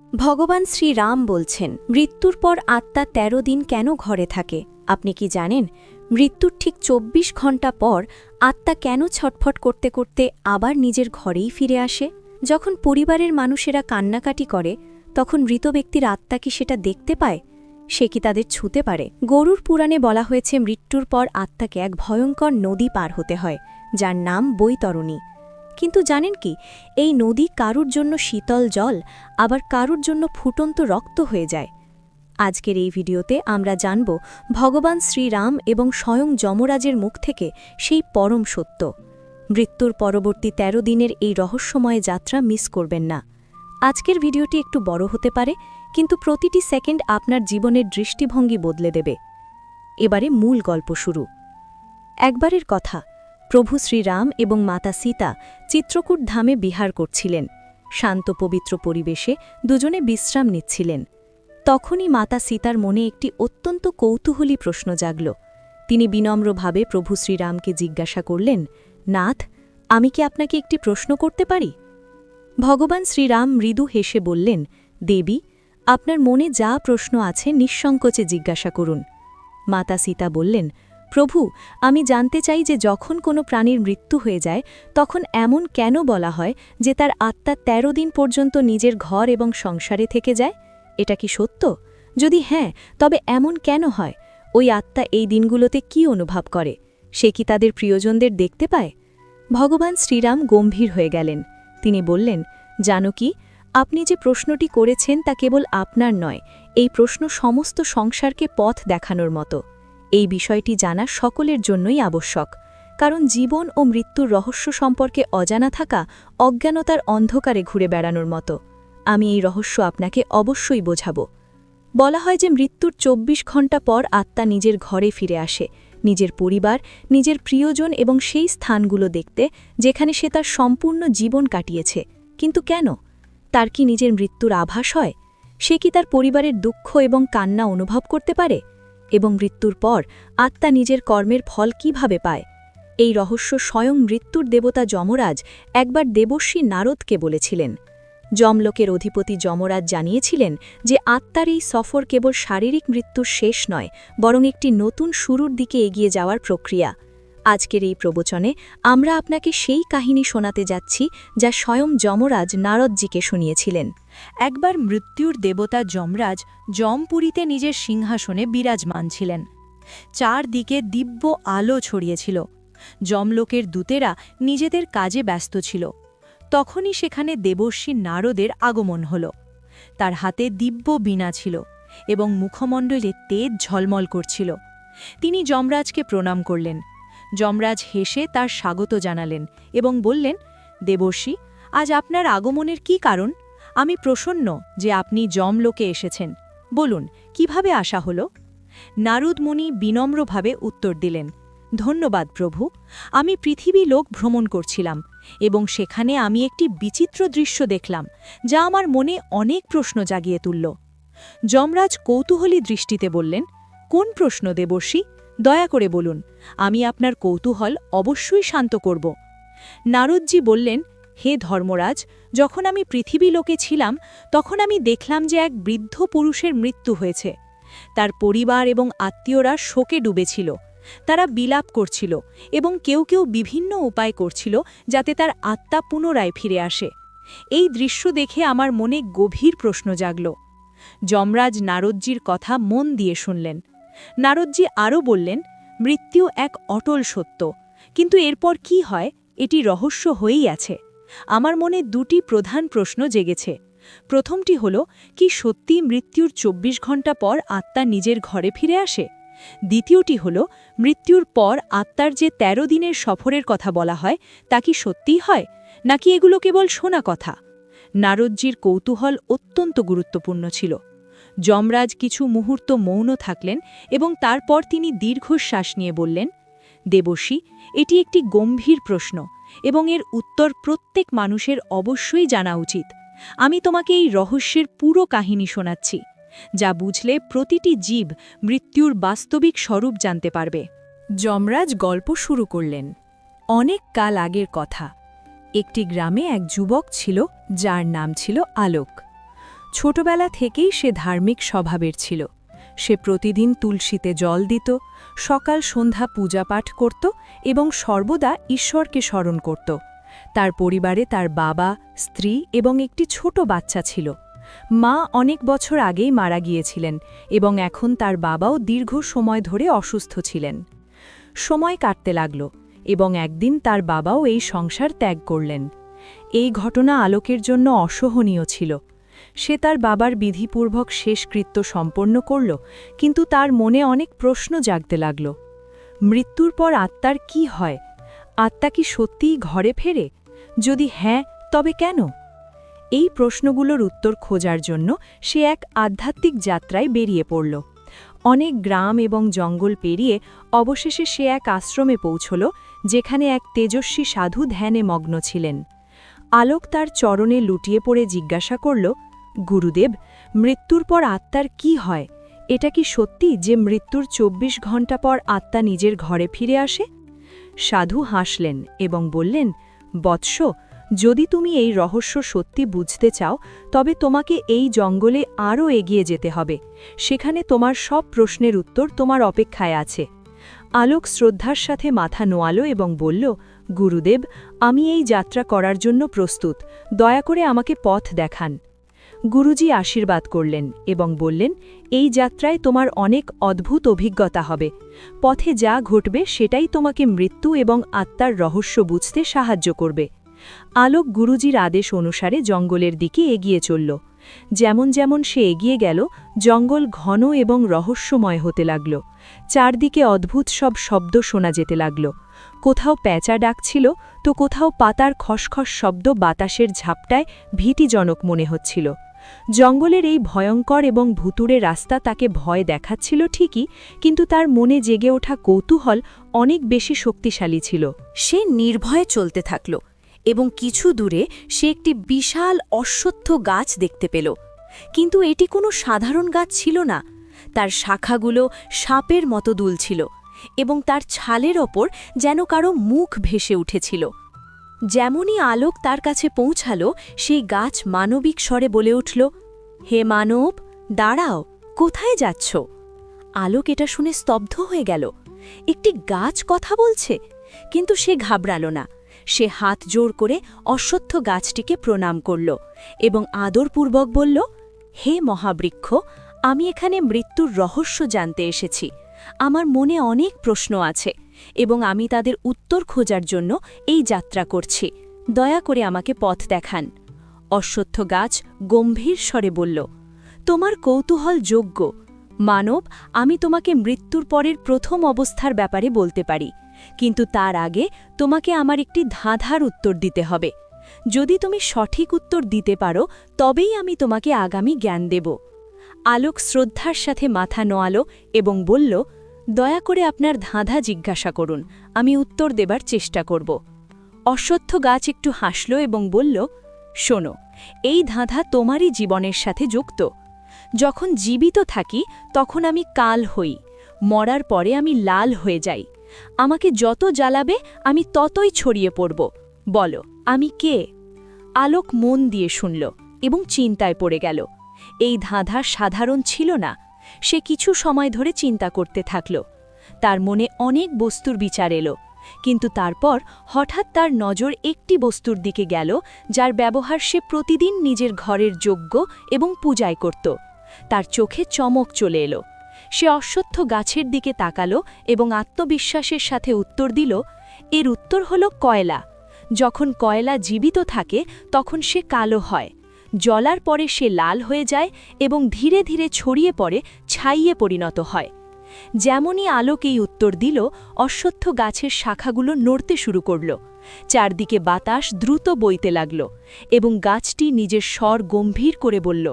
ভগবান শ্রীরাম বলছেন, মৃত্যুর পর আত্মা ১৩ দিন কেন ঘরে থাকে? আপনি কি জানেন মৃত্যুর ঠিক ২৪ ঘণ্টা পর আত্মা কেন ছটফট করতে করতে আবার নিজের ঘরেই ফিরে আসে? যখন পরিবারের মানুষেরা কান্নাকাটি করে তখন মৃত ব্যক্তির আত্মা কি সেটা দেখতে পায়? সে কি তাদের ছুঁতে পারে? গরুর পুরাণে বলা হয়েছে মৃত্যুর পর আত্মাকে এক ভয়ঙ্কর নদী পার হতে হয়, যার নাম বৈতরণী। কিন্তু জানেন কি, এই নদী কারুর জন্য শীতল জল, আবার কারুর জন্য ফুটন্ত রক্ত হয়ে যায়। আজকের এই ভিডিওতে আমরা জানব ভগবান শ্রীরাম এবং স্বয়ং যমরাজের মুখ থেকে সেই পরম সত্য। মৃত্যুর পরবর্তী ১৩ দিনের এই রহস্যময় যাত্রা মিস করবেন না। আজকের ভিডিওটি একটু বড় হতে পারে, কিন্তু প্রতিটি সেকেন্ড আপনার জীবনের দৃষ্টিভঙ্গি বদলে দেবে। এবারে মূল গল্প শুরু। একবারের কথা, প্রভু শ্রীরাম এবং মাতা সীতা চিত্রকূট ধামে বিহার করছিলেন। শান্ত পবিত্র পরিবেশে দুজনে বিশ্রাম নিচ্ছিলেন। তখনই মাতা সীতার মনে একটি অত্যন্ত কৌতূহলী প্রশ্ন জাগল। তিনি বিনম্রভাবে প্রভু শ্রীরামকে জিজ্ঞাসা করলেন, নাথ, আমি কি আপনাকে একটি প্রশ্ন করতে পারি? ভগবান শ্রীরাম মৃদু হেসে বললেন, দেবী, আপনার মনে যা প্রশ্ন আছে নিঃসংকোচে জিজ্ঞাসা করুন। মাতা সীতা বললেন, প্রভু, আমি জানতে চাই যে যখন কোনো প্রাণীর মৃত্যু হয়ে যায় তখন এমন কেন বলা হয় যে তার আত্মা ১৩ দিন পর্যন্ত নিজের ঘর এবং সংসারে থেকে যায়? এটা কি সত্য? যদি হ্যাঁ, তবে এমন কেন হয়? ওই আত্মা এই দিনগুলোতে কি অনুভব করে? সে কি তাদের প্রিয়জনদের দেখতে পায়? ভগবান শ্রীরাম গম্ভীর হয়ে গেলেন। তিনি বললেন, জানো কি, আপনি যে প্রশ্নটি করেছেন তা কেবল আপনার নয়, এই প্রশ্ন সমস্ত সংসারকে পথ দেখানোর মতো। এই বিষয়টি জানা সকলের জন্যই আবশ্যক, কারণ জীবন ও মৃত্যুর রহস্য সম্পর্কে অজানা থাকা অজ্ঞানতার অন্ধকারে ঘুরে বেড়ানোর মতো। আমি এই রহস্য আপনাকে অবশ্যই বোঝাব। বলা হয় যে মৃত্যুর ২৪ ঘণ্টা পর আত্মা নিজের ঘরে ফিরে আসে, নিজের পরিবার, নিজের প্রিয়জন এবং সেই স্থানগুলো দেখতে যেখানে সে তার সম্পূর্ণ জীবন কাটিয়েছে। কিন্তু কেন? তার কি নিজের মৃত্যুর আভাস হয়? সে কি তার পরিবারের দুঃখ এবং কান্না অনুভব করতে পারে? এবং মৃত্যুর পর আত্মা নিজের কর্মের ফল কিভাবে পায়? এই রহস্য স্বয়ং মৃত্যুর দেবতা যমরাজ একবার দেবর্ষী নারদকে বলেছিলেন। যমলোকের অধিপতি যমরাজ জানিয়েছিলেন যে আত্মার এই সফর কেবল শারীরিক মৃত্যুর শেষ নয়, বরং একটি নতুন শুরুর দিকে এগিয়ে যাওয়ার প্রক্রিয়া। আজকের এই প্রবচনে আমরা আপনাকে সেই কাহিনী শোনাতে যাচ্ছি যা স্বয়ং যমরাজ নারদজিকে শুনিয়েছিলেন। একবার মৃত্যুর দেবতা যমরাজ যমপুরীতে নিজের সিংহাসনে বিরাজমান ছিলেন। চারদিকে দিব্য আলো ছড়িয়েছিল। যমলোকের দূতেরা নিজেদের কাজে ব্যস্ত ছিল। তখনই সেখানে দেবর্ষী নারদের আগমন হল। তার হাতে দিব্য বীণা ছিল এবং মুখমণ্ডলে তেজ ঝলমল করছিল। তিনি যমরাজকে প্রণাম করলেন। যমরাজ হেসে তার স্বাগত জানালেন এবং বললেন, দেবর্ষী, আজ আপনার আগমনের কি কারণ? আমি প্রসন্ন যে আপনি যমলোকে এসেছেন। বলুন, কিভাবে আসা হল? নারদ মুনি বিনম্রভাবে উত্তর দিলেন, ধন্যবাদ প্রভু, আমি পৃথিবী লোক ভ্রমণ করছিলাম এবং সেখানে আমি একটি বিচিত্র দৃশ্য দেখলাম যা আমার মনে অনেক প্রশ্ন জাগিয়ে তুলল। যমরাজ কৌতূহলী দৃষ্টিতে বললেন, কোন প্রশ্ন দেবর্ষী? দয়া করে বলুন, আমি আপনার কৌতূহল অবশ্যই শান্ত করব। নারদজি বললেন, হে ধর্মরাজ, যখন আমি পৃথিবী লোকে ছিলাম তখন আমি দেখলাম যে এক বৃদ্ধ পুরুষের মৃত্যু হয়েছে। তার পরিবার এবং আত্মীয়রা শোকে ডুবেছিল। তারা বিলাপ করছিল এবং কেউ কেউ বিভিন্ন উপায় করছিল যাতে তার আত্মা পুনরায় ফিরে আসে। এই দৃশ্য দেখে আমার মনে গভীর প্রশ্ন জাগল। যমরাজ নারদজির কথা মন দিয়ে শুনলেন। নারদজি আরও বললেন, মৃত্যু এক অটল সত্য, কিন্তু এরপর কি হয় এটি রহস্য হয়েই আছে। আমার মনে দুটি প্রধান প্রশ্ন জেগেছে। প্রথমটি হল, কি সত্যি মৃত্যুর ২৪ ঘণ্টা পর আত্মা নিজের ঘরে ফিরে আসে? দ্বিতীয়টি হল, মৃত্যুর পর আত্মার যে ১৩ দিনের সফরের কথা বলা হয় তা কি সত্যিই হয়, নাকি এগুলো কেবল শোনা কথা? নারদজির কৌতূহল অত্যন্ত গুরুত্বপূর্ণ ছিল। যমরাজ কিছু মুহূর্ত মৌন থাকলেন এবং তারপর তিনি দীর্ঘশ্বাস নিয়ে বললেন, দেবর্ষী, এটি একটি গম্ভীর প্রশ্ন এবং এর উত্তর প্রত্যেক মানুষের অবশ্যই জানা উচিত। আমি তোমাকে এই রহস্যের পুরো কাহিনী শোনাচ্ছি, যা বুঝলে প্রতিটি জীব মৃত্যুর বাস্তবিক স্বরূপ জানতে পারবে। যমরাজ গল্প শুরু করলেন। অনেক কাল আগের কথা। একটি গ্রামে এক যুবক ছিল যার নাম ছিল আলোক। ছোটবেলা থেকেই সে ধার্মিক স্বভাবের ছিল। সে প্রতিদিন তুলসীতে জল দিত, সকাল সন্ধ্যা পূজাপাঠ করত এবং সর্বদা ঈশ্বরকে স্মরণ করত। তার পরিবারে তার বাবা, স্ত্রী এবং একটি ছোট বাচ্চা ছিল। মা অনেক বছর আগেই মারা গিয়েছিলেন এবং এখন তার বাবাও দীর্ঘ সময় ধরে অসুস্থ ছিলেন। সময় কাটতে লাগল এবং একদিন তার বাবাও এই সংসার ত্যাগ করলেন। এই ঘটনা আলোকের জন্য অসহনীয় ছিল। সে তার বাবার বিধিপূর্বক শেষকৃত্য সম্পন্ন করল, কিন্তু তার মনে অনেক প্রশ্ন জাগতে লাগল। মৃত্যুর পর আত্মার কি হয়? আত্মা কি সত্যিই ঘরে ফেরে? যদি হ্যাঁ, তবে কেন? এই প্রশ্নগুলোর উত্তর খোঁজার জন্য সে এক আধ্যাত্মিক যাত্রায় বেরিয়ে পড়ল। অনেক গ্রাম এবং জঙ্গল পেরিয়ে অবশেষে সে এক আশ্রমে পৌঁছল, যেখানে এক তেজস্বী সাধু ধ্যানে মগ্ন ছিলেন। আলোক তার চরণে লুটিয়ে পড়ে জিজ্ঞাসা করল, গুরুদেব, মৃত্যুর পর আত্মার কি হয়? এটা কি সত্যি যে মৃত্যুর ২৪ ঘণ্টা পর আত্মা নিজের ঘরে ফিরে আসে? সাধু হাসলেন এবং বললেন, বৎস, যদি তুমি এই রহস্য সত্যি বুঝতে চাও, তবে তোমাকে এই জঙ্গলে আরও এগিয়ে যেতে হবে। সেখানে তোমার সব প্রশ্নের উত্তর তোমার অপেক্ষায় আছে। আলোক শ্রদ্ধার সাথে মাথা নোয়ালো এবং বলল, গুরুদেব, আমি এই যাত্রা করার জন্য প্রস্তুত। দয়া করে আমাকে পথ দেখান। গুরুজি আশীর্বাদ করলেন এবং বললেন, এই যাত্রায় তোমার অনেক অদ্ভুত অভিজ্ঞতা হবে। পথে যা ঘটবে সেটাই তোমাকে মৃত্যু এবং আত্মার রহস্য বুঝতে সাহায্য করবে। আলোক গুরুজির আদেশ অনুসারে জঙ্গলের দিকে এগিয়ে চলল। যেমন যেমন সে এগিয়ে গেল, জঙ্গল ঘন এবং রহস্যময় হতে লাগল। চারদিকে অদ্ভুত সব শব্দ শোনা যেতে লাগল। কোথাও প্যাঁচা ডাকছিল, তো কোথাও পাতার খসখস শব্দ বাতাসের ঝাপটায় ভীতিজনক মনে হচ্ছিল। জঙ্গলের এই ভয়ঙ্কর এবং ভুতুড়ে রাস্তা তাকে ভয় দেখাচ্ছিল ঠিকই, কিন্তু তার মনে জেগে ওঠা কৌতূহল অনেক বেশি শক্তিশালী ছিল। সে নির্ভয়ে চলতে থাকল এবং কিছু দূরে সে একটি বিশাল অশ্বত্থ গাছ দেখতে পেল। কিন্তু এটি কোনো সাধারণ গাছ ছিল না। তার শাখাগুলো সাপের মতো দুলছিল এবং তার ছালের ওপর যেন কারো মুখ ভেসে উঠেছিল। যেমনই আলোক তার কাছে পৌঁছালো, সেই গাছ মানবিক স্বরে বলে উঠল, হে মানব, দাঁড়াও, কোথায় যাচ্ছ? আলোক এটা শুনে স্তব্ধ হয়ে গেল। একটি গাছ কথা বলছে, কিন্তু সে ঘাবড়াল না। সে হাত জোড় করে অশ্বত্থ গাছটিকে প্রণাম করল এবং আদরপূর্বক বলল, হে মহাবৃক্ষ, আমি এখানে মৃত্যুর রহস্য জানতে এসেছি। আমার মনে অনেক প্রশ্ন আছে এবং আমি তাদের উত্তর খোঁজার জন্য এই যাত্রা করছি। দয়া করে আমাকে পথ দেখান। অশ্বত্থ গাছ গম্ভীর স্বরে বলল, তোমার কৌতূহল যোগ্য। মানব, আমি তোমাকে মৃত্যুর পরের প্রথম অবস্থার ব্যাপারে বলতে পারি, কিন্তু তার আগে তোমাকে আমার একটি ধাঁধার উত্তর দিতে হবে। যদি তুমি সঠিক উত্তর দিতে পারো, তবেই আমি তোমাকে আগামী জ্ঞান দেব। আলোক শ্রদ্ধার সাথে মাথা নোয়ালো এবং বলল, দয়া করে আপনার ধাঁধা জিজ্ঞাসা করুন, আমি উত্তর দেবার চেষ্টা করব। অশ্বত্থ গাছ একটু হাসল এবং বলল, শোনো, এই ধাঁধা তোমারই জীবনের সাথে যুক্ত। যখন জীবিত থাকি তখন আমি কাল হই, মরার পরে আমি লাল হয়ে যাই। আমাকে যত জ্বালাবে আমি ততই ছড়িয়ে পড়ব। বলো, আমি কে? আলোক মন দিয়ে শুনল এবং চিন্তায় পড়ে গেল। এই ধাঁধা সাধারণ ছিল না। সে কিছু সময় ধরে চিন্তা করতে থাকল। তার মনে অনেক বস্তুর বিচার এলো, কিন্তু তারপর হঠাৎ তার নজর একটি বস্তুর দিকে গেল, যার ব্যবহার সে প্রতিদিন নিজের ঘরের যজ্ঞ এবং পূজায় করত। তার চোখে চমক চলে এলো। সে অশ্বত্থ গাছের দিকে তাকালো এবং আত্মবিশ্বাসের সাথে উত্তর দিল, এর উত্তর হল কয়লা। যখন কয়লা জীবিত থাকে তখন সে কালো হয়, জ্বলার পরে সে লাল হয়ে যায় এবং ধীরে ধীরে ছড়িয়ে পড়ে ছাইয়ে পরিণত হয়। যেমনই আলোক এই উত্তর দিল, অশ্বত্থ গাছের শাখাগুলো নড়তে শুরু করল। চারদিকে বাতাস দ্রুত বইতে লাগল এবং গাছটি নিজের স্বর গম্ভীর করে বলল,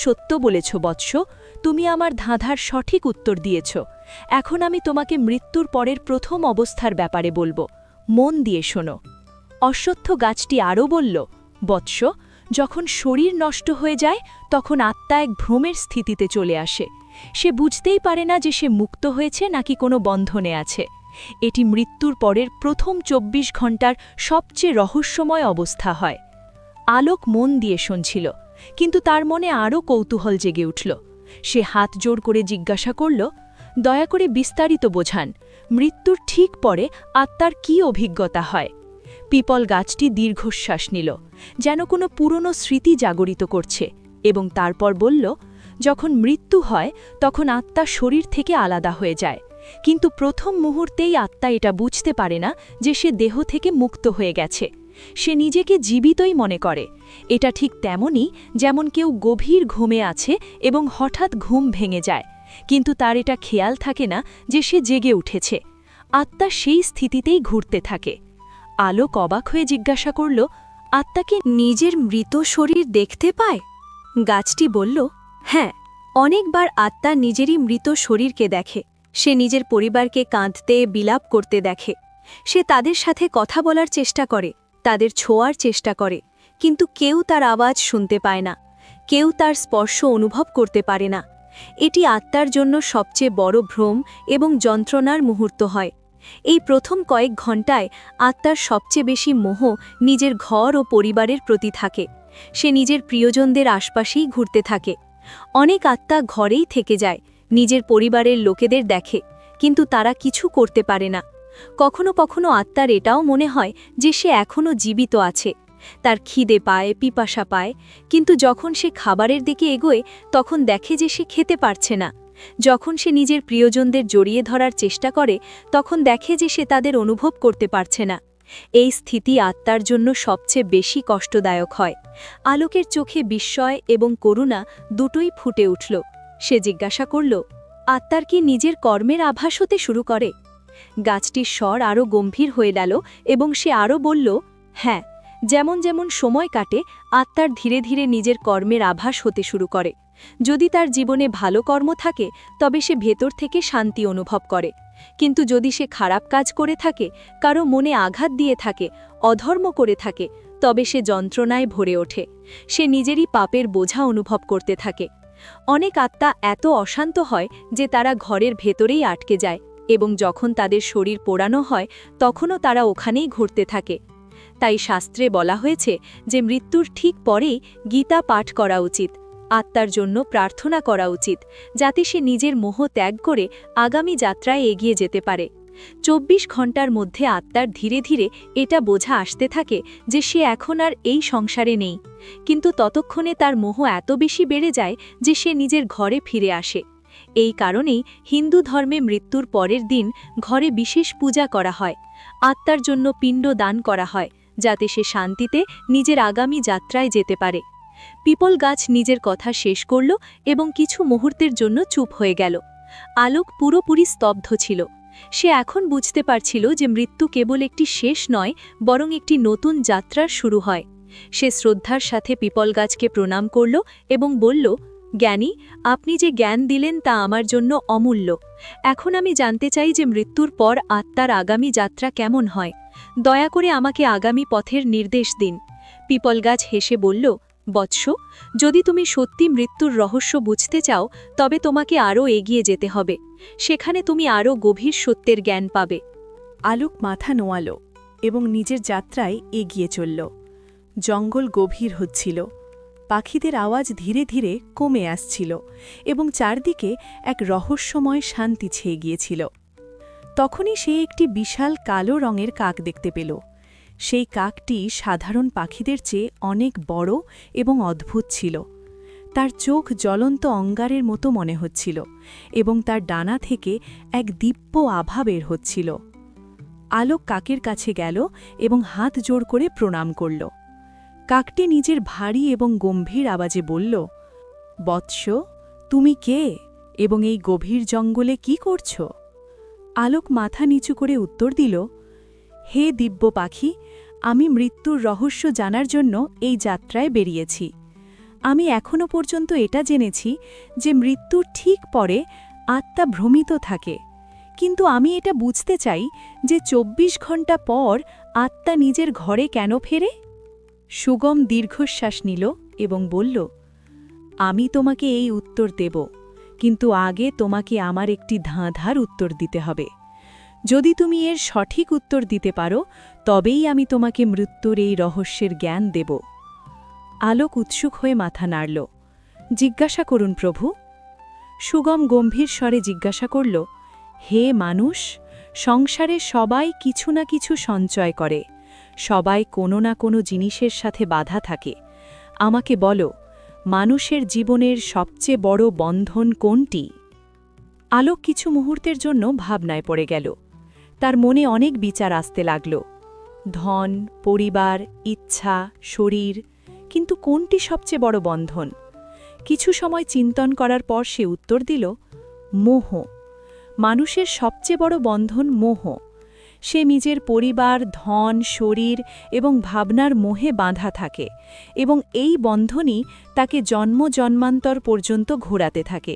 সত্য বলেছ বৎস, তুমি আমার ধাঁধার সঠিক উত্তর দিয়েছ। এখন আমি তোমাকে মৃত্যুর পরের প্রথম অবস্থার ব্যাপারে বলবো, মন দিয়ে শোনো। অশ্বত্থ গাছটি আরও বলল, বৎস, যখন শরীর নষ্ট হয়ে যায় তখন আত্মা এক ভ্রমের স্থিতিতে চলে আসে। সে বুঝতেই পারে না যে সে মুক্ত হয়েছে নাকি কোনো বন্ধনে আছে। এটি মৃত্যুর পরের প্রথম ২৪ ঘণ্টার সবচেয়ে রহস্যময় অবস্থা হয়। আলোক মন দিয়ে শুনছিল, কিন্তু তার মনে আরও কৌতূহল জেগে উঠল। সে হাত জোড় করে জিজ্ঞাসা করল, দয়া করে বিস্তারিত বোঝান, মৃত্যুর ঠিক পরে আত্মার কী অভিজ্ঞতা হয়? পিপল গাছটি দীর্ঘশ্বাস নিল, যেন কোনো পুরনো স্মৃতি জাগরিত করছে, এবং তারপর বলল, যখন মৃত্যু হয় তখন আত্মা শরীর থেকে আলাদা হয়ে যায়, কিন্তু প্রথম মুহূর্তেই আত্মা এটা বুঝতে পারে না যে সে দেহ থেকে মুক্ত হয়ে গেছে। সে নিজেকে জীবিতই মনে করে। এটা ঠিক তেমনই যেমন কেউ গভীর ঘুমে আছে এবং হঠাৎ ঘুম ভেঙে যায়, কিন্তু তার এটা খেয়াল থাকে না যে সে জেগে উঠেছে। আত্মা সেই স্থিতিতেই ঘুরতে থাকে। আলোক অবাক হয়ে জিজ্ঞাসা করল, আত্মা কি নিজের মৃত শরীর দেখতে পায়? গাছটি বলল, হ্যাঁ, অনেকবার আত্মা নিজেরই মৃত শরীরকে দেখে। সে নিজের পরিবারকে কাঁদতে বিলাপ করতে দেখে। সে তাদের সাথে কথা বলার চেষ্টা করে, তাদের ছোঁয়ার চেষ্টা করে, কিন্তু কেউ তার আওয়াজ শুনতে পায় না, কেউ তার স্পর্শ অনুভব করতে পারে না। এটি আত্মার জন্য সবচেয়ে বড় ভ্রম এবং যন্ত্রণার মুহূর্ত হয়। এই প্রথম কয়েক ঘণ্টায় আত্মার সবচেয়ে বেশি মোহ নিজের ঘর ও পরিবারের প্রতি থাকে। সে নিজের প্রিয়জনদের আশপাশেই ঘুরতে থাকে। অনেক আত্মা ঘরেই থেকে যায়, নিজের পরিবারের লোকেদের দেখে, কিন্তু তারা কিছু করতে পারে না। কখনো কখনো আত্মার এটাও মনে হয় যে সে এখনও জীবিত আছে। তার খিদে পায়, পিপাসা পায়, কিন্তু যখন সে খাবারের দিকে এগোয় তখন দেখে যে সে খেতে পারছে না। যখন সে নিজের প্রিয়জনদের জড়িয়ে ধরার চেষ্টা করে তখন দেখে যে সে তাদের অনুভব করতে পারছে না। এই স্থিতি আত্মার জন্য সবচেয়ে বেশি কষ্টদায়ক হয়। আলোকের চোখে বিস্ময় এবং করুণা দুটোই ফুটে উঠল। সে জিজ্ঞাসা করল, আত্মার কি নিজের কর্মের আভাস হতে শুরু করে? গাছটির স্বর আরও গম্ভীর হয়ে গেল এবং সে আরও বলল, হ্যাঁ, যেমন যেমন সময় কাটে আত্মার ধীরে ধীরে নিজের কর্মের আভাস হতে শুরু করে। যদি তার জীবনে ভালো কর্ম থাকে তবে সে ভেতর থেকে শান্তি অনুভব করে, কিন্তু যদি সে খারাপ কাজ করে থাকে, কারো মনে আঘাত দিয়ে থাকে, অধর্ম করে থাকে, তবে সে যন্ত্রণায় ভরে ওঠে। সে নিজেরই পাপের বোঝা অনুভব করতে থাকে। অনেক আত্মা এত অশান্ত হয় যে তারা ঘরের ভেতরেই আটকে যায়, এবং যখন তাদের শরীর পোড়ানো হয় তখনও তারা ওখানেই ঘুরতে থাকে। তাই শাস্ত্রে বলা হয়েছে যে মৃত্যুর ঠিক পরেই গীতা পাঠ করা উচিত, আত্মার জন্য প্রার্থনা করা উচিত, যাতে সে নিজের মোহ ত্যাগ করে আগামী যাত্রায় এগিয়ে যেতে পারে। 24 ঘণ্টার মধ্যে আত্মার ধীরে ধীরে এটা বোঝা আসতে থাকে যে সে এখন আর এই সংসারে নেই, কিন্তু ততক্ষণে তার মোহ এত বেশি বেড়ে যায় যে সে নিজের ঘরে ফিরে আসে। এই কারণেই হিন্দু ধর্মে মৃত্যুর পরের দিন ঘরে বিশেষ পূজা করা হয়, আত্মার জন্য পিণ্ড দান করা হয়, যাতে সে শান্তিতে নিজের আগামী যাত্রায় যেতে পারে। পিপল গাছ নিজের কথা শেষ করল এবং কিছু মুহূর্তের জন্য চুপ হয়ে গেল। আলোক পুরোপুরি স্তব্ধ ছিল। সে এখন বুঝতে পারছিল যে মৃত্যু কেবল একটি শেষ নয়, বরং একটি নতুন যাত্রার শুরু হয়। সে শ্রদ্ধার সাথে পিপল গাছকে প্রণাম করল এবং বলল, জ্ঞানী, আপনি যে জ্ঞান দিলেন তা আমার জন্য অমূল্য। এখন আমি জানতে চাই যে মৃত্যুর পর আত্মার আগামী যাত্রা কেমন হয়। দয়া করে আমাকে আগামী পথের নির্দেশ দিন। পিপল গাছ হেসে বলল, বৎস, যদি তুমি সত্যি মৃত্যুর রহস্য বুঝতে চাও তবে তোমাকে আরও এগিয়ে যেতে হবে। সেখানে তুমি আরও গভীর সত্যের জ্ঞান পাবে। আলোক মাথা নোয়াল এবং নিজের যাত্রায় এগিয়ে চলল। জঙ্গল গভীর হচ্ছিল, পাখিদের আওয়াজ ধীরে ধীরে কমে আসছিল এবং চারদিকে এক রহস্যময় শান্তি ছেয়ে গিয়েছিল। তখনই সে একটি বিশাল কালো রঙের কাক দেখতে পেল। সেই কাকটি সাধারণ পাখিদের চেয়ে অনেক বড় এবং অদ্ভুত ছিল। তার চোখ জ্বলন্ত অঙ্গারের মতো মনে হচ্ছিল এবং তার ডানা থেকে এক দিব্য আভা বের হচ্ছিল। আলোক কাকের কাছে গেল এবং হাত জোড় করে প্রণাম করল। কাকটি নিজের ভারী এবং গম্ভীর আওয়াজে বলল, বৎস, তুমি কে এবং এই গভীর জঙ্গলে কি করছ? আলোক মাথা নিচু করে উত্তর দিল, হে দিব্য পাখি, আমি মৃত্যুর রহস্য জানার জন্য এই যাত্রায় বেরিয়েছি। আমি এখনও পর্যন্ত এটা জেনেছি যে মৃত্যুর ঠিক পরে আত্মা ভ্রমিত থাকে, কিন্তু আমি এটা বুঝতে চাই যে 24 ঘণ্টা পর আত্মা নিজের ঘরে কেন ফেরে। সুগম দীর্ঘশ্বাস নিল এবং বলল, আমি তোমাকে এই উত্তর দেব, কিন্তু আগে তোমাকে আমার একটি ধাঁধার উত্তর দিতে হবে। যদি তুমি এর সঠিক উত্তর দিতে পারো তবেই আমি তোমাকে মৃত্যুর এই রহস্যের জ্ঞান দেব। আলোক উৎসুক হয়ে মাথা নাড়ল। জিজ্ঞাসা করুন প্রভু। সুগম গম্ভীর স্বরে জিজ্ঞাসা করল, হে মানুষ, সংসারে সবাই কিছু না কিছু সঞ্চয় করে, সবাই কোনো না কোনো জিনিসের সাথে বাধা থাকে। আমাকে বলো, মানুষের জীবনের সবচেয়ে বড় বন্ধন কোনটি? আলোক কিছু মুহূর্তের জন্য ভাবনায় পড়ে গেল। তার মনে অনেক বিচার আসতে লাগল। ধন, পরিবার, ইচ্ছা, শরীর, কিন্তু কোনটি সবচেয়ে বড় বন্ধন? কিছু সময় চিন্তন করার পর সে উত্তর দিল, মোহ। মানুষের সবচেয়ে বড় বন্ধন মোহ। সে নিজের পরিবার, ধন, শরীর এবং ভাবনার মোহে বাঁধা থাকে, এবং এই বন্ধনই তাকে জন্ম জন্মান্তর পর্যন্ত ঘোরাতে থাকে।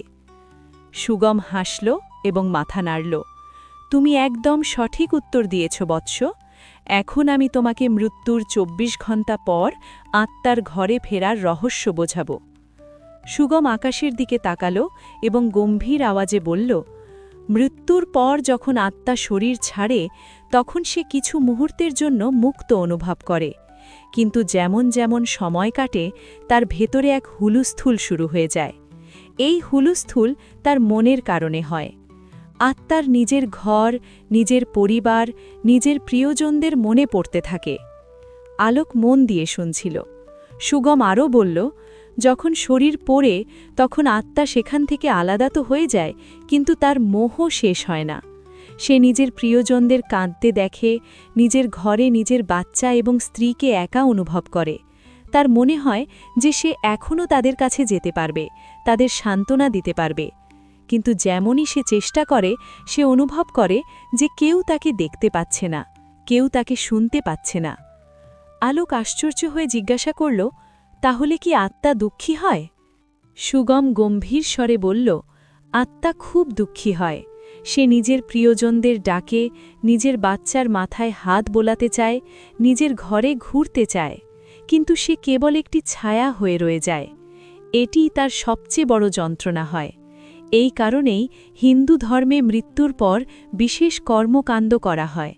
সুগম হাসল এবং মাথা নাড়ল। তুমি একদম সঠিক উত্তর দিয়েছ বৎস। এখন আমি তোমাকে মৃত্যুর ২৪ ঘণ্টা পর আত্মার ঘরে ফেরার রহস্য বোঝাব। সুগম আকাশের দিকে তাকাল এবং গম্ভীর আওয়াজে বলল, মৃত্যুর পর যখন আত্মা শরীর ছাড়ে তখন সে কিছু মুহূর্তের জন্য মুক্ত অনুভব করে, কিন্তু যেমন যেমন সময় কাটে তার ভেতরে এক হুলুস্থুল শুরু হয়ে যায়। এই হুলুস্থুল তার মনের কারণে হয়। আত্মার নিজের ঘর, নিজের পরিবার, নিজের প্রিয়জনদের মনে পড়তে থাকে। আলোক মন দিয়ে শুনছিল। সুগম আরও বলল, যখন শরীর পড়ে তখন আত্মা সেখান থেকে আলাদা তো হয়ে যায়, কিন্তু তার মোহ শেষ হয় না। সে নিজের প্রিয়জনদের কাঁদতে দেখে, নিজের ঘরে নিজের বাচ্চা এবং স্ত্রীকে একা অনুভব করে। তার মনে হয় যে সে এখনও তাদের কাছে যেতে পারবে, তাদের সান্ত্বনা দিতে পারবে। কিন্তু যেমনই সে চেষ্টা করে, সে অনুভব করে যে কেউ তাকে দেখতে পাচ্ছে না, কেউ তাকে শুনতে পাচ্ছে না। আলোক আশ্চর্য হয়ে জিজ্ঞাসা করল, তাহলে কি আত্মা দুঃখী হয়? সুগম গম্ভীর স্বরে বলল, আত্মা খুব দুঃখী হয়। সে নিজের প্রিয়জনদের ডাকে, নিজের বাচ্চার মাথায় হাত বোলাতে চায়, নিজের ঘরে ঘুরতে চায়, কিন্তু সে কেবল একটি ছায়া হয়ে রয়ে যায়। এটিই তার সবচেয়ে বড় যন্ত্রণা হয়। এই কারণেই হিন্দু ধর্মে মৃত্যুর পর বিশেষ কর্মকাণ্ড করা হয়।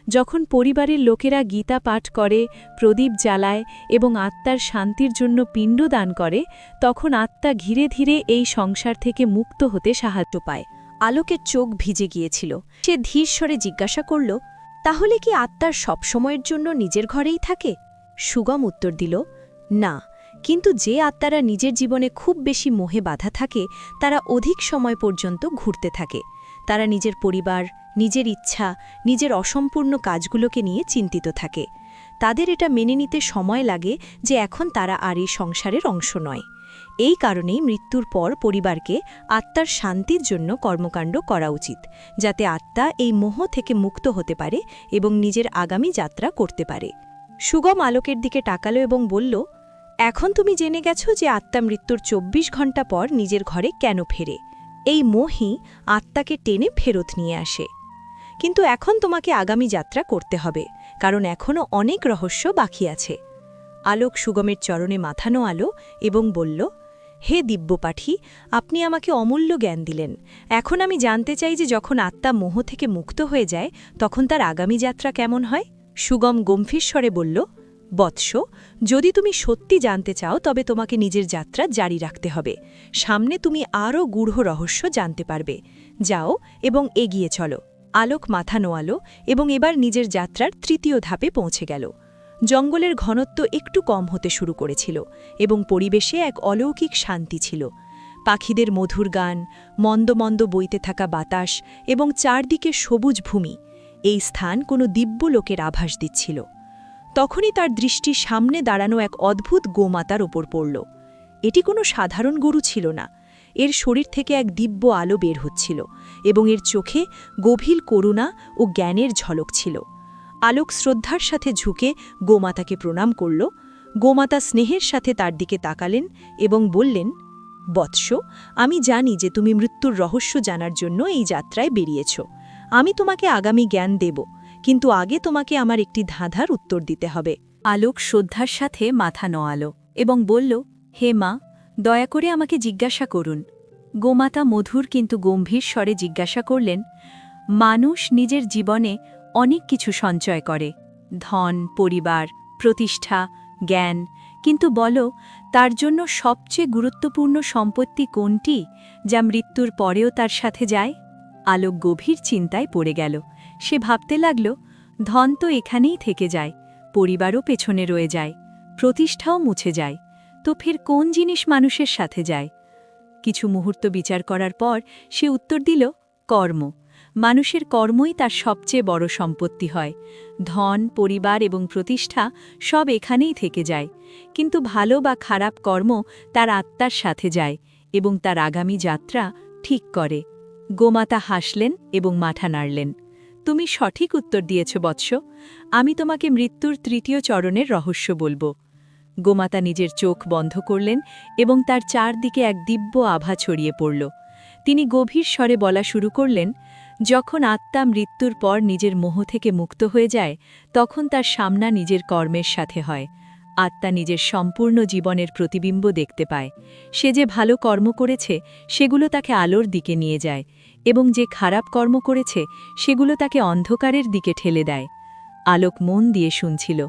যখন পরিবারের লোকেরা গীতা পাঠ করে, প্রদীপ জ্বালায় এবং আত্মার শান্তির জন্য পিণ্ড দান করে, তখন আত্মা ধীরে ধীরে এই সংসার থেকে মুক্ত হতে সাহায্য পায়। আলোকের চোখ ভিজে গিয়েছিল। সে ধীর স্বরে জিজ্ঞাসা করল, তাহলে কি আত্মার সবসময়ের জন্য নিজের ঘরেই থাকে? সুগম উত্তর দিল, না, কিন্তু যে আত্মারা নিজের জীবনে খুব বেশি মোহে বাধা থাকে তারা অধিক সময় পর্যন্ত ঘুরতে থাকে। তারা নিজের পরিবার, নিজের ইচ্ছা, নিজের অসম্পূর্ণ কাজগুলোকে নিয়ে চিন্তিত থাকে। তাদের এটা মেনে নিতে সময় লাগে যে এখন তারা আর এই সংসারের অংশ নয়। এই কারণেই মৃত্যুর পর পরিবারকে আত্মার শান্তির জন্য কর্মকাণ্ড করা উচিত, যাতে আত্মা এই মোহ থেকে মুক্ত হতে পারে এবং নিজের আগামী যাত্রা করতে পারে। সুগম আলোকের দিকে তাকালো এবং বলল, এখন তুমি জেনে গেছো যে আত্মা মৃত্যুর ২৪ ঘণ্টা পর নিজের ঘরে কেন ফেরে। এই মোহই আত্মাকে টেনে ফেরত নিয়ে আসে। কিন্তু এখন তোমাকে আগামী যাত্রা করতে হবে, কারণ এখনও অনেক রহস্য বাকি আছে। আলোক সুগমের চরণে মাথা নোয়ালো এবং বলল, হে দিব্যপাঠী, আপনি আমাকে অমূল্য জ্ঞান দিলেন। এখন আমি জানতে চাই যে যখন আত্মা মোহ থেকে মুক্ত হয়ে যায় তখন তার আগামী যাত্রা কেমন হয়। সুগম গম্ভীর স্বরে বলল, বৎস, যদি তুমি সত্যি জানতে চাও তবে তোমাকে নিজের যাত্রা জারি রাখতে হবে। সামনে তুমি আরও গূঢ় রহস্য জানতে পারবে। যাও এবং এগিয়ে চলো। আলোক মাথা নোয়ালো এবং এবার নিজের যাত্রার তৃতীয় ধাপে পৌঁছে গেল। জঙ্গলের ঘনত্ব একটু কম হতে শুরু করেছিল এবং পরিবেশে এক অলৌকিক শান্তি ছিল। পাখিদের মধুর গান, মন্দ মন্দ বইতে থাকা বাতাস এবং চারদিকে সবুজ ভূমি, এই স্থান কোনো দিব্য লোকের আভাস দিচ্ছিল। তখনই তার দৃষ্টি সামনে দাঁড়ানো এক অদ্ভুত গোমাতার ওপর পড়ল। এটি কোনো সাধারণ গরু ছিল না। এর শরীর থেকে এক দিব্য আলো বের হচ্ছিল এবং এর চোখে গভীর করুণা ও জ্ঞানের ঝলক ছিল। আলোক শ্রদ্ধার সাথে ঝুঁকে গোমাতাকে প্রণাম করল। গোমাতা স্নেহের সাথে তার দিকে তাকালেন এবং বললেন, বৎস, আমি জানি যে তুমি মৃত্যুর রহস্য জানার জন্য এই যাত্রায় বেরিয়েছ। আমি তোমাকে আগামী জ্ঞান দেব, কিন্তু আগে তোমাকে আমার একটি ধাঁধার উত্তর দিতে হবে। আলোক শ্রদ্ধার সাথে মাথা নোয়ালো এবং বলল, হে মা, দয়া করে আমাকে জিজ্ঞাসা করুন। গোমাতা মধুর কিন্তু গম্ভীর স্বরে জিজ্ঞাসা করলেন, মানুষ নিজের জীবনে অনেক কিছু সঞ্চয় করে, ধন, পরিবার, প্রতিষ্ঠা, জ্ঞান, কিন্তু বলো, তার জন্য সবচেয়ে গুরুত্বপূর্ণ সম্পত্তি কোনটি, যা মৃত্যুর পরেও তার সাথে যায়? আলোক গভীর চিন্তায় পড়ে গেল। সে ভাবতে লাগল, ধন তো এখানেই থেকে যায়, পরিবারও পেছনে রয়ে যায়, প্রতিষ্ঠাও মুছে যায়, তো ফের কোন জিনিস মানুষের সাথে যায়? কিছু মুহূর্ত বিচার করার পর সে উত্তর দিল, কর্ম। মানুষের কর্মই তার সবচেয়ে বড় সম্পত্তি হয়। ধন, পরিবার এবং প্রতিষ্ঠা সব এখানেই থেকে যায়, কিন্তু ভালো বা খারাপ কর্ম তার আত্মার সাথে যায় এবং তার আগামী যাত্রা ঠিক করে। গোমাতা হাসলেন এবং মাথা নাড়লেন। তুমি সঠিক উত্তর দিয়েছ বৎস। আমি তোমাকে মৃত্যুর তৃতীয় চরণের রহস্য বলবো। গোমাতা নিজের চোখ বন্ধ করলেন এবং তার চারদিকে এক দিব্য আভা ছড়িয়ে পড়ল। তিনি গভীর স্বরে বলা শুরু করলেন, যখন আত্মা মৃত্যুর পর নিজের মোহ থেকে মুক্ত হয়ে যায়, তখন তার সামনা নিজের কর্মের সাথে হয়। আত্মা নিজের সম্পূর্ণ জীবনের প্রতিবিম্ব দেখতে পায়। সে যে ভালো কর্ম করেছে সেগুলো তাকে আলোর দিকে নিয়ে যায়, এবং যে খারাপ কর্ম করেছে সেগুলো তাকে অন্ধকারের দিকে ঠেলে দেয়। আলোক মন দিয়ে শুনছিল।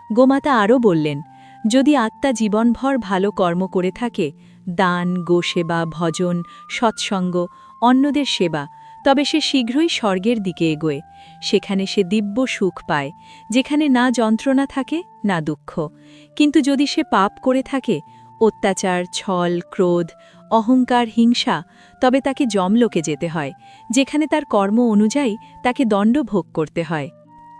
গোমাতা আরও বললেন, যদি আত্মা জীবনভর ভালো কর্ম করে থাকে, দান, গোসেবা, ভজন, সৎসঙ্গ, অন্যদের সেবা, তবে সে শীঘ্রই স্বর্গের দিকে এগোয়। সেখানে সে দিব্য সুখ পায়, যেখানে না যন্ত্রণা থাকে না দুঃখ। কিন্তু যদি সে পাপ করে থাকে, অত্যাচার, ছল, ক্রোধ, অহংকার, হিংসা, তবে তাকে যমলোকে যেতে হয়, যেখানে তার কর্ম অনুযায়ী তাকে দণ্ড ভোগ করতে হয়।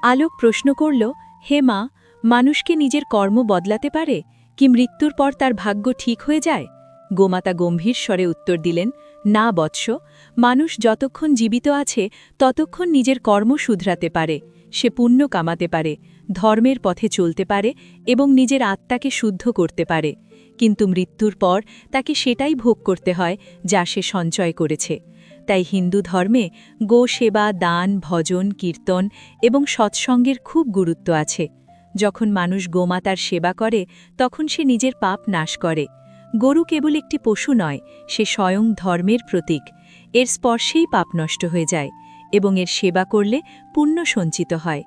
আলোক প্রশ্ন করল, হে মা, মানুষকে নিজের কর্ম বদলাতে পারে, কি মৃত্যুর পর তার ভাগ্য ঠিক হয়ে যায়? গোমাতা গম্ভীর স্বরে উত্তর দিলেন, না বৎস, মানুষ যতক্ষণ জীবিত আছে ততক্ষণ নিজের কর্ম শুধরাতে পারে। সে পুণ্য কামাতে পারে, ধর্মের পথে চলতে পারে এবং নিজের আত্মাকে শুদ্ধ করতে পারে। কিন্তু মৃত্যুর পর তাকে সেটাই ভোগ করতে হয় যা সে সঞ্চয় করেছে। তাই হিন্দু ধর্মে গো সেবা, দান, ভজন, কীর্তন এবং সৎসঙ্গের খুব গুরুত্ব আছে। যখন মানুষ গোমাতার সেবা করে, তখন সে নিজের পাপ নাশ করে। গরু কেবল একটি পশু নয়, সে স্বয়ং ধর্মের প্রতীক। এর স্পর্শেই পাপ নষ্ট হয়ে যায় এবং এর সেবা করলে পুণ্য সঞ্চিত হয়।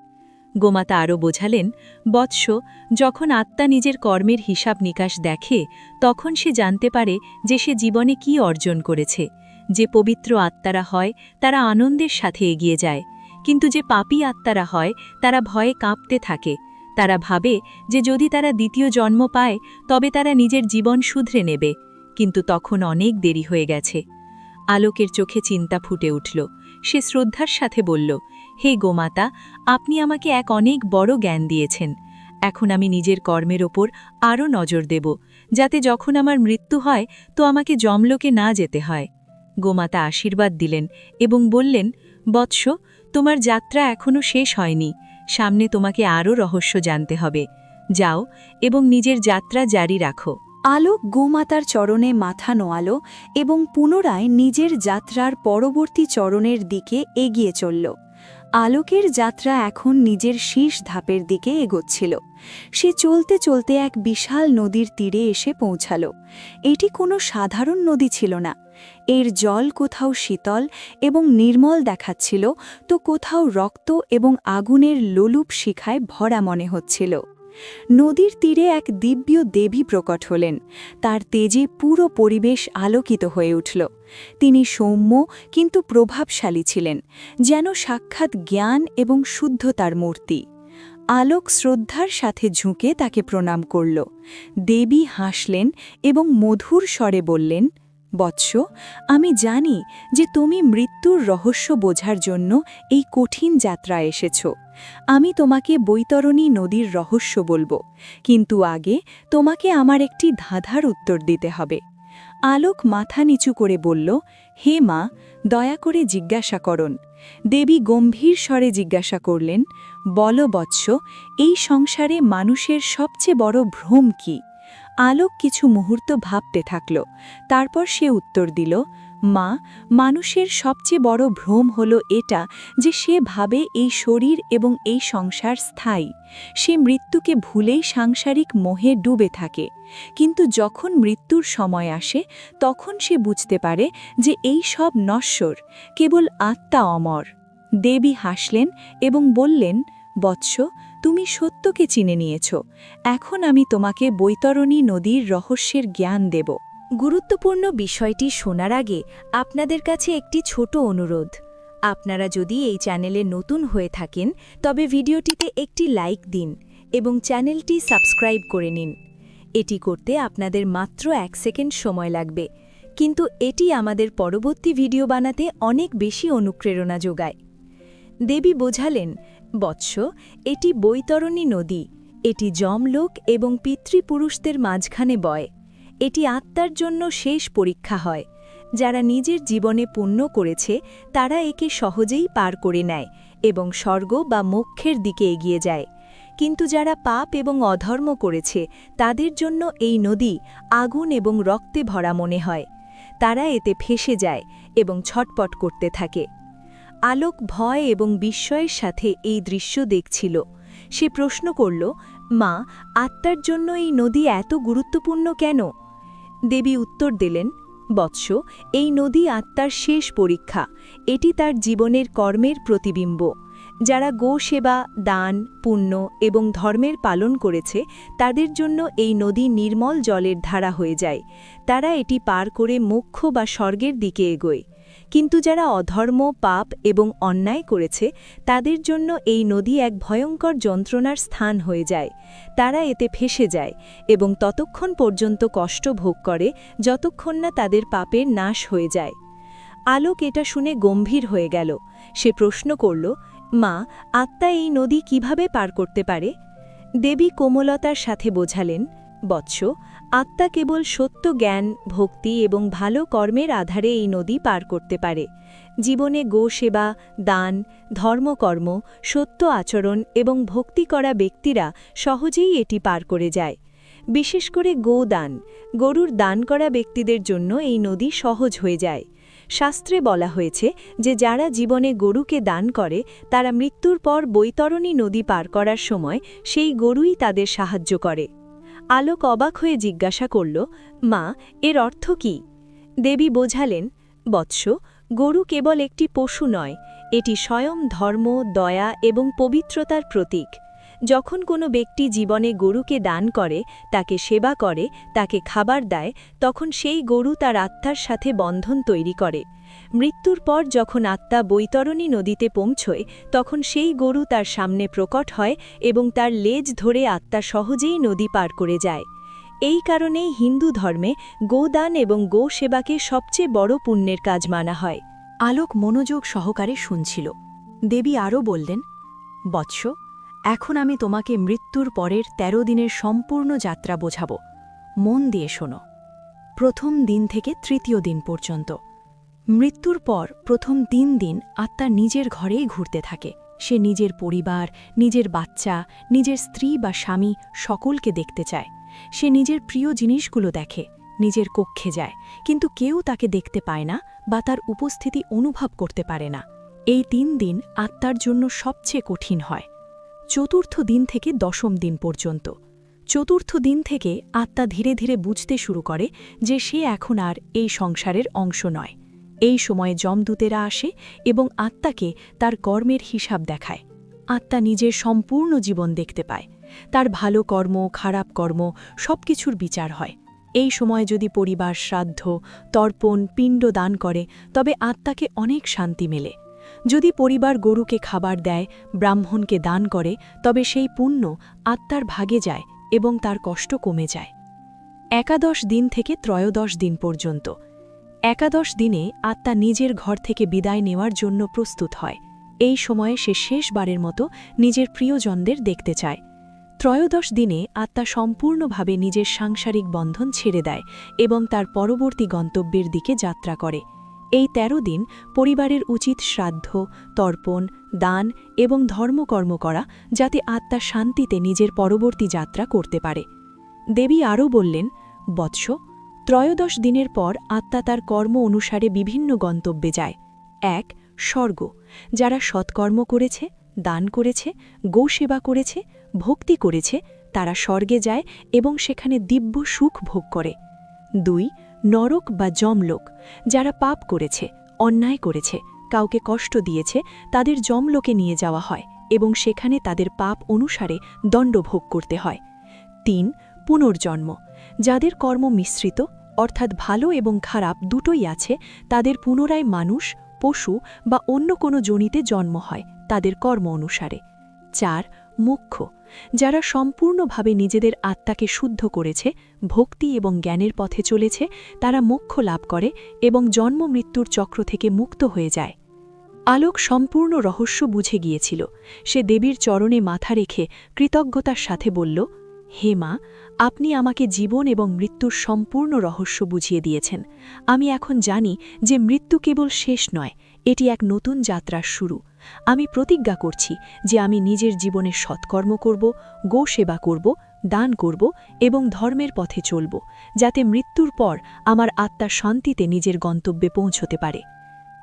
গোমাতা আরও বোঝালেন, বৎস, যখন আত্মা নিজের কর্মের হিসাব নিকাশ দেখে, তখন সে জানতে পারে যে সে জীবনে কি অর্জন করেছে। যে পবিত্র আত্মারা হয় তারা আনন্দের সাথে এগিয়ে যায়, কিন্তু যে পাপী আত্মারা হয় তারা ভয়ে কাঁপতে থাকে। তারা ভাবে যে যদি তারা দ্বিতীয় জন্ম পায় তবে তারা নিজের জীবন শুধরে নেবে, কিন্তু তখন অনেক দেরি হয়ে গেছে। আলোকের চোখে চিন্তা ফুটে উঠল। সে শ্রদ্ধার সাথে বলল, হে গোমাতা, আপনি আমাকে এক অনেক বড় জ্ঞান দিয়েছেন। এখন আমি নিজের কর্মের ওপর আরও নজর দেব, যাতে যখন আমার মৃত্যু হয় তো আমাকে যমলোকে না যেতে হয়। গোমাতা আশীর্বাদ দিলেন এবং বললেন, বৎস, তোমার যাত্রা এখনও শেষ হয়নি। সামনে তোমাকে আরও রহস্য জানতে হবে। যাও এবং নিজের যাত্রা জারি রাখো। আলোক গোমাতার চরণে মাথা নোয়াল এবং পুনরায় নিজের যাত্রার পরবর্তী চরণের দিকে এগিয়ে চলল। আলোকের যাত্রা এখন নিজের শীর্ষ ধাপের দিকে এগোচ্ছিল। সে চলতে চলতে এক বিশাল নদীর তীরে এসে পৌঁছাল। এটি কোনো সাধারণ নদী ছিল না। এর জল কোথাও শীতল এবং নির্মল দেখাচ্ছিল, তো কোথাও রক্ত এবং আগুনের লোলুপ শিখায় ভরা মনে হচ্ছিল। নদীর তীরে এক দিব্য দেবী প্রকট হলেন। তার তেজে পুরো পরিবেশ আলোকিত হয়ে উঠল। তিনি সৌম্য কিন্তু প্রভাবশালী ছিলেন, যেন সাক্ষাৎ জ্ঞান এবং শুদ্ধতার মূর্তি। আলোক শ্রদ্ধার সাথে ঝুঁকে তাকে প্রণাম করল। দেবী হাসলেন এবং মধুর স্বরে বললেন, বৎস, আমি জানি যে তুমি মৃত্যুর রহস্য বোঝার জন্য এই কঠিন যাত্রায় এসেছ। আমি তোমাকে বৈতরণী নদীর রহস্য বলবো, কিন্তু আগে তোমাকে আমার একটি ধাঁধার উত্তর দিতে হবে। আলোক মাথা নিচু করে বলল, হে মা, দয়া করে জিজ্ঞাসা করুন। দেবী গম্ভীর স্বরে জিজ্ঞাসা করলেন, বলো বৎস, এই সংসারে মানুষের সবচেয়ে বড় ভ্রম কি? আলোক কিছু মুহূর্ত ভাবতে থাকল। তারপর সে উত্তর দিল, মা, মানুষের সবচেয়ে বড় ভ্রম হল এটা যে সে ভাবে এই শরীর এবং এই সংসার স্থায়ী। সে মৃত্যুকে ভুলেই সাংসারিক মোহে ডুবে থাকে। কিন্তু যখন মৃত্যুর সময় আসে, তখন সে বুঝতে পারে যে এই সব নশ্বর, কেবল আত্মা অমর। দেবী হাসলেন এবং বললেন, বৎস, তুমি সত্যকে চিনে নিয়েছ। এখন আমি তোমাকে বৈতরণী নদীর রহস্যের জ্ঞান দেব। গুরুত্বপূর্ণ বিষয়টি শোনার আগে আপনাদের কাছে একটি ছোট অনুরোধ। আপনারা যদি এই চ্যানেলে নতুন হয়ে থাকেন তবে ভিডিওটিতে একটি লাইক দিন এবং চ্যানেলটি সাবস্ক্রাইব করে নিন। এটি করতে আপনাদের মাত্র 1 সেকেন্ড সময় লাগবে, কিন্তু এটি আমাদের পরবর্তী ভিডিও বানাতে অনেক বেশি অনুপ্রেরণা যোগায়। দেবী বোঝালেন, বৎস, এটি বৈতরণী নদী। এটি যমলোক এবং পিতৃপুরুষদের মাঝখানে বয়। এটি আত্মার জন্য শেষ পরীক্ষা হয়। যারা নিজের জীবনে পুণ্য করেছে তারা একে সহজেই পার করে নেয় এবং স্বর্গ বা মোক্ষের দিকে এগিয়ে যায়। কিন্তু যারা পাপ এবং অধর্ম করেছে তাদের জন্য এই নদী আগুন এবং রক্তে ভরা মনে হয়। তারা এতে ফেঁসে যায় এবং ছটপট করতে থাকে। আলোক ভয় এবং বিস্ময়ের সাথে এই দৃশ্য দেখছিল। সে প্রশ্ন করল, মা, আত্মার জন্য এই নদী এত গুরুত্বপূর্ণ কেন? দেবী উত্তর দিলেন, বৎস, এই নদী আত্মার শেষ পরীক্ষা। এটি তার জীবনের কর্মের প্রতিবিম্ব। যারা গোসেবা, দান, পুণ্য এবং ধর্মের পালন করেছে তাদের জন্য এই নদী নির্মল জলের ধারা হয়ে যায়। তারা এটি পার করে মোক্ষ বা স্বর্গের দিকে এগোয়। কিন্তু যারা অধর্ম, পাপ এবং অন্যায় করেছে তাদের জন্য এই নদী এক ভয়ঙ্কর যন্ত্রণার স্থান হয়ে যায়। তারা এতে ফেঁসে যায় এবং ততক্ষণ পর্যন্ত কষ্ট ভোগ করে যতক্ষণ না তাদের পাপের নাশ হয়ে যায়। আলোক এটা শুনে গম্ভীর হয়ে গেল। সে প্রশ্ন করল, মা, আত্মা এই নদী কিভাবে পার করতে পারে? দেবী কোমলতার সাথে বোঝালেন, বৎস, আত্মা কেবল সত্য জ্ঞান, ভক্তি এবং ভালো কর্মের আধারে এই নদী পার করতে পারে। জীবনে গোসেবা, দান, ধর্মকর্ম, সত্য আচরণ এবং ভক্তি করা ব্যক্তিরা সহজেই এটি পার করে যায়। বিশেষ করে গোদান, গরুর দান করা ব্যক্তিদের জন্য এই নদী সহজ হয়ে যায়। শাস্ত্রে বলা হয়েছে যে যারা জীবনে গরুকে দান করে তারা মৃত্যুর পর বৈতরণী নদী পার করার সময় সেই গরুই তাদের সাহায্য করে। আলোক অবাক হয়ে জিজ্ঞাসা করল, মা, এর অর্থ কি? দেবী বোঝালেন, বৎস, গরু কেবল একটি পশু নয়, এটি স্বয়ং ধর্ম, দয়া এবং পবিত্রতার প্রতীক। যখন কোনো ব্যক্তি জীবনে গরুকে দান করে, তাকে সেবা করে, তাকে খাবার দেয়, তখন সেই গরু তার আত্মার সাথে বন্ধন তৈরি করে। মৃত্যুর পর যখন আত্মা বৈতরণী নদীতে পৌঁছয় তখন সেই গরু তার সামনে প্রকট হয় এবং তার লেজ ধরে আত্মা সহজেই নদী পার করে যায়। এই কারণেই হিন্দু ধর্মে গোদান এবং গো সেবাকে সবচেয়ে বড় পুণ্যের কাজ মানা হয়। আলোক মনোযোগ সহকারে শুনছিল। দেবী আরও বললেন, বৎস, এখন আমি তোমাকে মৃত্যুর পরের 13 দিনের সম্পূর্ণ যাত্রা বোঝাব। মন দিয়ে শোনো। প্রথম দিন থেকে তৃতীয় দিন পর্যন্ত। মৃত্যুর পর প্রথম 3 দিন আত্মা নিজের ঘরেই ঘুরতে থাকে। সে নিজের পরিবার, নিজের বাচ্চা, নিজের স্ত্রী বা স্বামী সকলকে দেখতে চায়। সে নিজের প্রিয় জিনিসগুলো দেখে, নিজের কক্ষে যায়, কিন্তু কেউ তাকে দেখতে পায় না বা তার উপস্থিতি অনুভব করতে পারে না। এই 3 দিন আত্মার জন্য সবচেয়ে কঠিন হয়। চতুর্থ দিন থেকে 10ম দিন পর্যন্ত। চতুর্থ দিন থেকে আত্মা ধীরে ধীরে বুঝতে শুরু করে যে সে এখন আর এই সংসারের অংশ নয়। এই সময়ে যমদূতেরা আসে এবং আত্মাকে তার কর্মের হিসাব দেখায়। আত্মা নিজের সম্পূর্ণ জীবন দেখতে পায়। তার ভালো কর্ম, খারাপ কর্ম সবকিছুর বিচার হয়। এই সময় যদি পরিবার শ্রাদ্ধ, তর্পণ, পিণ্ড দান করে তবে আত্মাকে অনেক শান্তি মেলে। যদি পরিবার গরুকে খাবার দেয়, ব্রাহ্মণকে দান করে, তবে সেই পুণ্য আত্মার ভাগে যায় এবং তার কষ্ট কমে যায়। 11 দিন থেকে 13 দিন পর্যন্ত। 11 দিনে আত্মা নিজের ঘর থেকে বিদায় নেওয়ার জন্য প্রস্তুত হয়। এই সময়ে সে শেষবারের মতো নিজের প্রিয়জনদের দেখতে চায়। 13 দিনে আত্মা সম্পূর্ণভাবে নিজের সাংসারিক বন্ধন ছেড়ে দেয় এবং তার পরবর্তী গন্তব্যের দিকে যাত্রা করে। এই 13 দিন পরিবারের উচিত শ্রাদ্ধ, তর্পণ, দান এবং ধর্মকর্ম করা, যাতে আত্মা শান্তিতে নিজের পরবর্তী যাত্রা করতে পারে। দেবী আরও বললেন, বৎস, 13 দিনের পর আত্মা তার কর্ম অনুসারে বিভিন্ন গন্তব্যে যায়। 1. স্বর্গ। যারা সৎকর্ম করেছে, দান করেছে, গোসেবা করেছে, ভক্তি করেছে, তারা স্বর্গে যায় এবং সেখানে দিব্য সুখ ভোগ করে। 2. নরক বা যমলোক। যারা পাপ করেছে, অন্যায় করেছে, কাউকে কষ্ট দিয়েছে, তাদের যমলোকে নিয়ে যাওয়া হয় এবং সেখানে তাদের পাপ অনুসারে দণ্ড ভোগ করতে হয়। ৩. পুনর্জন্ম। যাদের কর্ম মিশ্রিত অর্থাৎ ভালো এবং খারাপ দুটোই আছে, তাদের পুনরায় মানুষ, পশু বা অন্য কোনো যোনিতে জন্ম হয় তাদের কর্ম অনুসারে। ৪. মোক্ষ। যারা সম্পূর্ণভাবে নিজেদের আত্মাকে শুদ্ধ করেছে, ভক্তি এবং জ্ঞানের পথে চলেছে, তারা মোক্ষ লাভ করে এবং জন্ম মৃত্যুর চক্র থেকে মুক্ত হয়ে যায়। আলোক সম্পূর্ণ রহস্য বুঝে গিয়েছিল। সে দেবীর চরণে মাথা রেখে কৃতজ্ঞতার সাথে বলল, হে মা, আপনি আমাকে জীবন এবং মৃত্যুর সম্পূর্ণ রহস্য বুঝিয়ে দিয়েছেন। আমি এখন জানি যে মৃত্যু কেবল শেষ নয়, এটি এক নতুন যাত্রার শুরু। আমি প্রতিজ্ঞা করছি যে আমি নিজের জীবনে সৎকর্ম করব, গো সেবা করব, দান করব এবং ধর্মের পথে চলব, যাতে মৃত্যুর পর আমার আত্মা শান্তিতে নিজের গন্তব্যে পৌঁছতে পারে।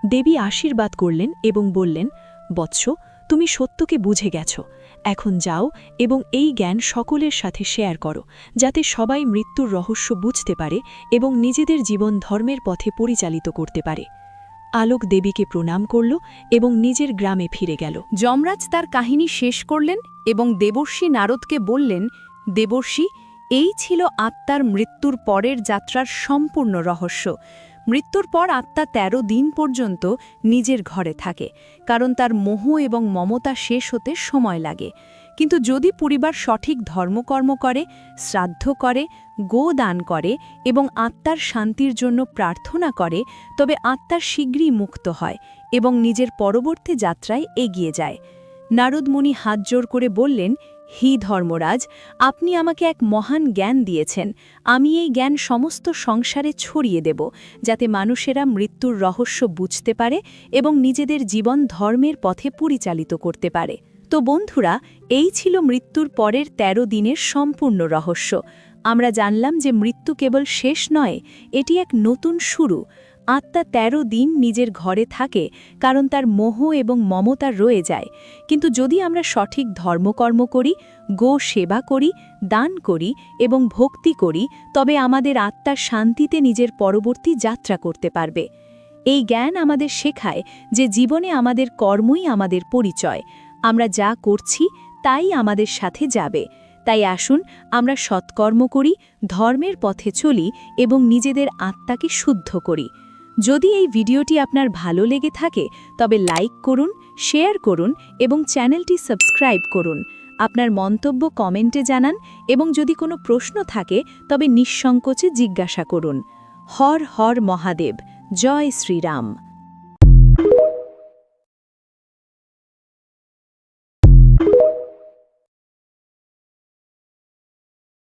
দেবী আশীর্বাদ করলেন এবং বললেন, বৎস, তুমি সত্যকে বুঝে গেছ। এখন যাও এবং এই জ্ঞান সকলের সাথে শেয়ার করো, যাতে সবাই মৃত্যুর রহস্য বুঝতে পারে এবং নিজেদের জীবন ধর্মের পথে পরিচালিত করতে পারে। আলোক দেবীকে প্রণাম করল এবং নিজের গ্রামে ফিরে গেল। যমরাজ তার কাহিনী শেষ করলেন এবং দেবর্ষি নারদকে বললেন, দেবর্ষি, এই ছিল আত্মার মৃত্যুর পরের যাত্রার সম্পূর্ণ রহস্য। মৃত্যুর পর আত্মা ১৩ দিন পর্যন্ত নিজের ঘরে থাকে, কারণ তার মোহ এবং মমতা শেষ হতে সময় লাগে। কিন্তু যদি পরিবার সঠিক ধর্মকর্ম করে, শ্রাদ্ধ করে, গো দান করে এবং আত্মার শান্তির জন্য প্রার্থনা করে, তবে আত্মা শীঘ্রই মুক্ত হয় এবং নিজের পরবর্তী যাত্রায় এগিয়ে যায়। নারদ মুনি হাত জোড় করে বললেন, হি ধর্মরাজ, আপনি আমাকে এক মহান জ্ঞান দিয়েছেন। আমি এই জ্ঞান সমস্ত সংসারে ছড়িয়ে দেব, যাতে মানুষেরা মৃত্যুর রহস্য বুঝতে পারে এবং নিজেদের জীবন ধর্মের পথে পরিচালিত করতে পারে। তো বন্ধুরা, এই ছিল মৃত্যুর পরের ১৩ দিনের সম্পূর্ণ রহস্য। আমরা জানলাম যে মৃত্যু কেবল শেষ নয়, এটি এক নতুন শুরু। আত্মা ১৩ দিন নিজের ঘরে থাকে, কারণ তার মোহ এবং মমতা রয়ে যায়। কিন্তু যদি আমরা সঠিক ধর্মকর্ম করি, গো সেবা করি, দান করি এবং ভক্তি করি, তবে আমাদের আত্মা শান্তিতে নিজের পরবর্তী যাত্রা করতে পারবে। এই জ্ঞান আমাদের শেখায় যে জীবনে আমাদের কর্মই আমাদের পরিচয়। আমরা যা করছি তাই আমাদের সাথে যাবে। তাই আসুন আমরা সৎকর্ম করি, ধর্মের পথে চলি এবং নিজেদের আত্মাকে শুদ্ধ করি। যদি এই ভিডিওটি আপনার ভালো লেগে থাকে, তবে লাইক করুন, শেয়ার করুন এবং চ্যানেলটি সাবস্ক্রাইব করুন। আপনার মন্তব্য কমেন্টে জানান এবং যদি কোনো প্রশ্ন থাকে তবে নিঃসংকোচে জিজ্ঞাসা করুন। হর হর মহাদেব। জয় শ্রীরাম।